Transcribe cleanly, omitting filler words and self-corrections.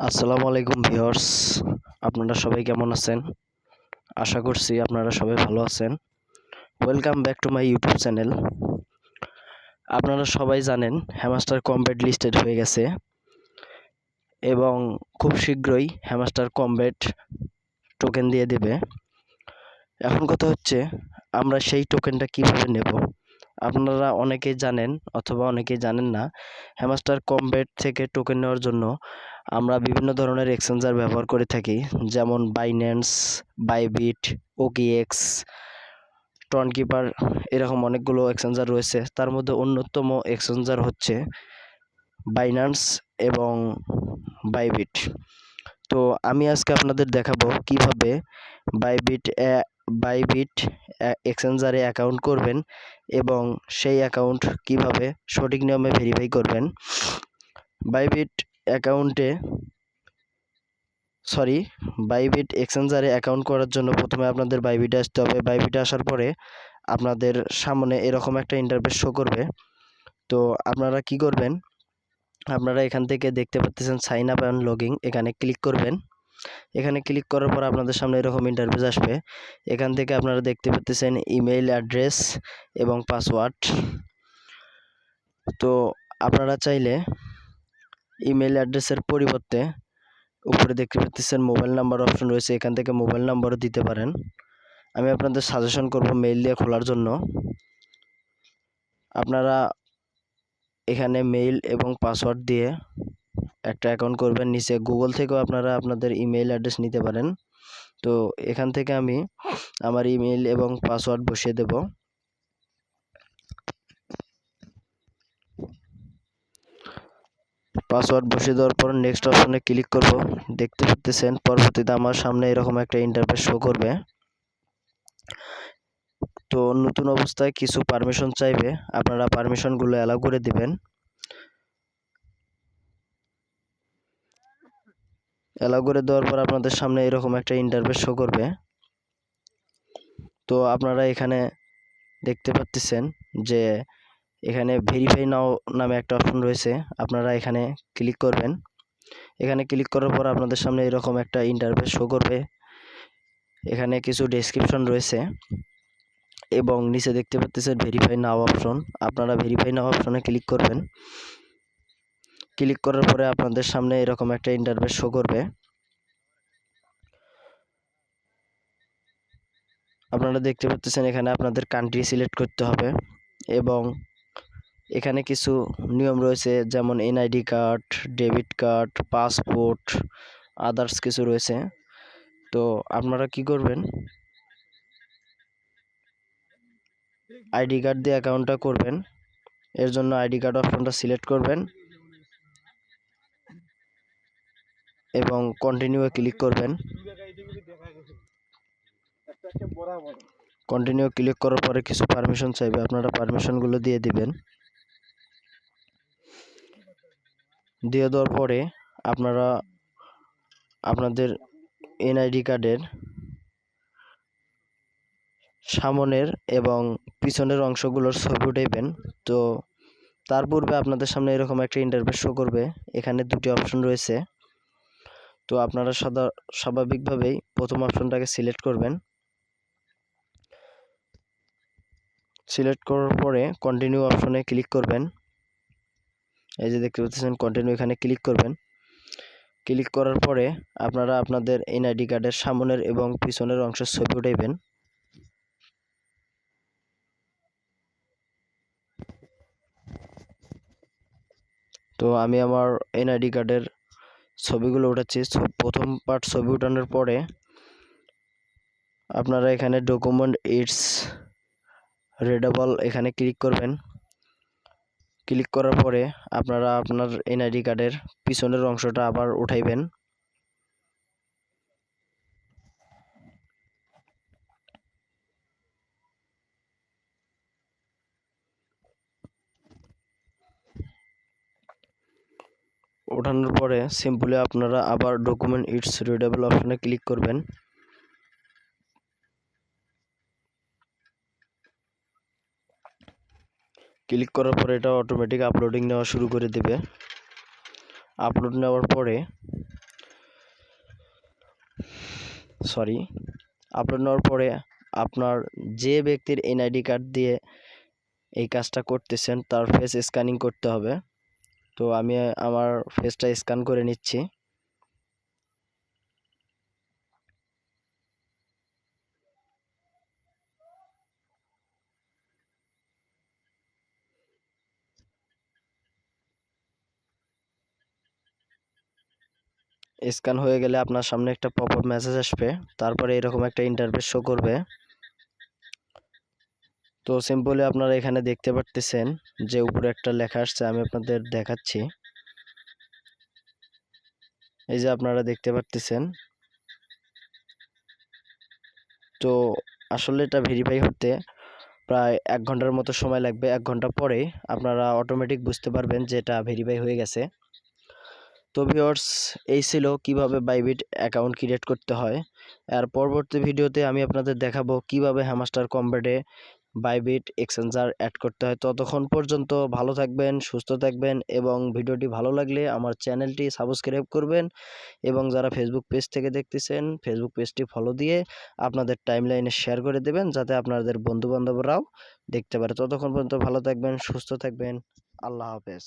আসসালামু আলাইকুম ভিউয়ার্স, আপনারা সবাই কেমন আছেন? আশা করছি আপনারা সবাই ভালো আছেন। Welcome back to my YouTube channel. আপনারা সবাই জানেন হ্যামস্টার কমব্যাট লিস্টেড হয়ে গেছে এবং খুব শীঘ্রই হ্যামস্টার কমব্যাট টোকেন দিয়ে দেবে। এখন কথা হচ্ছে আমরা সেই টোকেনটা কিভাবে নেব। আপনারা অনেকেই জানেন অথবা অনেকেই জানেন না, হ্যামস্টার কমব্যাট থেকে টোকেন নেওয়ার জন্য আমরা বিভিন্ন ধরনের এক্সচেঞ্জার ব্যবহার করে থাকি, যেমন বাইন্যান্স, বাইবিট, ওকিএক্স, টনকিপার, এরকম অনেকগুলো এক্সচেঞ্জার রয়েছে। তার মধ্যে অন্যতম এক্সচেঞ্জার হচ্ছে বাইন্যান্স এবং বাইবিট। তো আমি আজকে আপনাদের দেখাবো কিভাবে বাইবিট এক্সচেঞ্জারে অ্যাকাউন্ট করবেন এবং সেই অ্যাকাউন্ট কিভাবে সঠিক নিয়মে ভেরিফাই করবেন। বাইবিট এক্সচেঞ্জারে অ্যাকাউন্ট করার জন্য প্রথমে আপনাদের বাইবিটে আসতে হবে। বাইবিটে আসার পরে আপনাদের সামনে এরকম একটা ইন্টারফেস শো করবে। তো আপনারা কি করবেন, আপনারা এখান থেকে দেখতে পাচ্ছেন সাইন আপ অ্যান্ড লগইন, এখানে ক্লিক করবেন। এখানে ক্লিক করার পর আপনাদের সামনে এরকম ইন্টারফেস আসবে। এখান থেকে আপনারা দেখতে পাচ্ছেন ইমেইল অ্যাড্রেস এবং পাসওয়ার্ড। তো আপনারা চাইলে ইমেইল অ্যাড্রেসের পরিবর্তে উপরে দেখতে পাচ্ছেন মোবাইল নাম্বার অপশন রয়েছে, এখান থেকে মোবাইল নাম্বারও দিতে পারেন। আমি আপনাদের সাজেশন করব মেইল দিয়ে খোলার জন্য। আপনারা এখানে মেইল এবং পাসওয়ার্ড দিয়ে একটা অ্যাকাউন্ট করবেন। নিচে গুগল থেকেও আপনারা আপনাদের ইমেইল অ্যাড্রেস নিতে পারেন। তো এখান থেকে আমি আমার ইমেইল এবং পাসওয়ার্ড বসিয়ে দেব। পাসওয়ার্ড বসিয়ে দেওয়ার পর নেক্সট অপশনে ক্লিক করব। দেখতে পাচ্ছেন পরবর্তীতে আমার সামনে এরকম একটা ইন্টারফেস শো করবে। তো নতুন অবস্থায় কিছু পারমিশন চাইবে, আপনারা পারমিশনগুলো অ্যালাউ করে দিবেন। অ্যালাউ করে দেওয়ার পর আপনাদের সামনে এরকম একটা ইন্টারফেস শো করবে। তো আপনারা এখানে দেখতে পাচ্ছেন যে এখানে ভেরিফাই নাও নামে একটা অপশন রয়েছে, আপনারা এখানে ক্লিক করবেন। এখানে ক্লিক করার পর আপনাদের সামনে এরকম একটা ইন্টারফেস শো করবে। এখানে কিছু ডেসক্রিপশন রয়েছে এবং নিচে দেখতে পাচ্ছেন ভেরিফাই নাও অপশন, আপনারা ভেরিফাই নাও অপশনে ক্লিক করবেন। ক্লিক করার পরে আপনাদের সামনে এরকম একটা ইন্টারফেস শো করবে। আপনারা দেখতে পাচ্ছেন এখানে আপনাদের কান্ট্রি সিলেক্ট করতে হবে এবং এখানে কিছু নিয়ম রয়েছে, যেমন NID card, debit card, passport, others কিছু রয়েছে। তো আপনারা কি করবেন, আইডি কার্ড দিয়ে অ্যাকাউন্টটা করবেন। এর জন্য আইডি কার্ড অপশনটা সিলেক্ট করবেন এবং কন্টিনিউ ক্লিক করবেন। কন্টিনিউ ক্লিক করার পরে কিছু পারমিশন চাইবে, আপনারা পারমিশনগুলো দিয়ে দিবেন। দিয়ে দেওয়ার পরে আপনারা আপনাদের এনআইডি কার্ডের সামনের এবং পিছনের অংশগুলোর ছবি উঠাইবেন। তো তার পূর্বে আপনাদের সামনে এরকম একটা ইন্টারফেস শো করবে। এখানে দুটি অপশন রয়েছে। তো আপনারা স্বাভাবিকভাবেই প্রথম অপশনটাকে সিলেক্ট করবেন। সিলেক্ট করার পরে কন্টিনিউ অপশনে ক্লিক করবেন। এই যে দেখতে পাচ্ছেন কন্টিনিউ, এখানে ক্লিক করবেন। ক্লিক করার পরে আপনারা আপনাদের এনআইডি কার্ডের সামনের এবং পিছনের অংশের ছবি উঠাইবেন। তো আমি আমার এনআইডি কার্ডের ছবিগুলো উঠাচ্ছি। প্রথম পার্ট ছবি উঠানোর পরে আপনারা এখানে ডকুমেন্ট ইটস রিডেবল এখানে ক্লিক করবেন। ক্লিক করার পরে আপনারা আপনার এনআইডি কার্ডের পিছনের অংশটা আবার উঠাইবেন। ওঠানোর পরে সিম্পলি আপনারা আবার ডকুমেন্ট ইটস রিডেবল অপশনে ক্লিক করবেন। ক্লিক করার পরে এটা অটোমেটিক আপলোডিং নেওয়া শুরু করে দেবে। আপলোড নেওয়ার পরে সরি, আপলোড নেওয়ার পরে আপনার যে ব্যক্তির এনআইডি কার্ড দিয়ে এই কাজটা করতেছেন তার ফেস স্ক্যানিং করতে হবে। তো আমি আমার ফেসটা স্ক্যান করে নিচ্ছি। স্ক্যান হয়ে গেলে আপনার সামনে একটা পপআপ মেসেজ আসবে, তারপরে এরকম একটা ইন্টারফেস শো করবে। তো সিম্পলি আপনারা এখানে দেখতে পারতেছেন যে উপরে একটা লেখা আসছে, আমি আপনাদের দেখাচ্ছি। এই যে আপনারা দেখতে পারতেছেন। তো আসলে এটা ভেরিফাই হতে প্রায় 1 ঘন্টার মতো সময় লাগবে। 1 ঘন্টা পরে আপনারা অটোমেটিক বুঝতে পারবেন যে এটা ভেরিফাই হয়ে গেছে। তো ভিউয়ার্স, এই ছিল কিভাবে বাইবিট অ্যাকাউন্ট ক্রিয়েট করতে হয়। আর পরবর্তী ভিডিওতে আমি আপনাদের দেখাবো কিভাবে হ্যামস্টার কম্বেটে বাইবিট এক্সচেঞ্জার অ্যাড করতে হয়। ততক্ষণ পর্যন্ত ভালো থাকবেন, সুস্থ থাকবেন এবং ভিডিওটি ভালো লাগলে আমার চ্যানেলটি সাবস্ক্রাইব করবেন এবং যারা ফেসবুক পেজ থেকে দেখতেছেন ফেসবুক পেজটি ফলো দিয়ে আপনাদের টাইমলাইনে শেয়ার করে দেবেন যাতে আপনাদের বন্ধুবান্ধবরাও দেখতে পারে। ততক্ষণ পর্যন্ত ভালো থাকবেন, সুস্থ থাকবেন। আল্লাহ হাফেজ।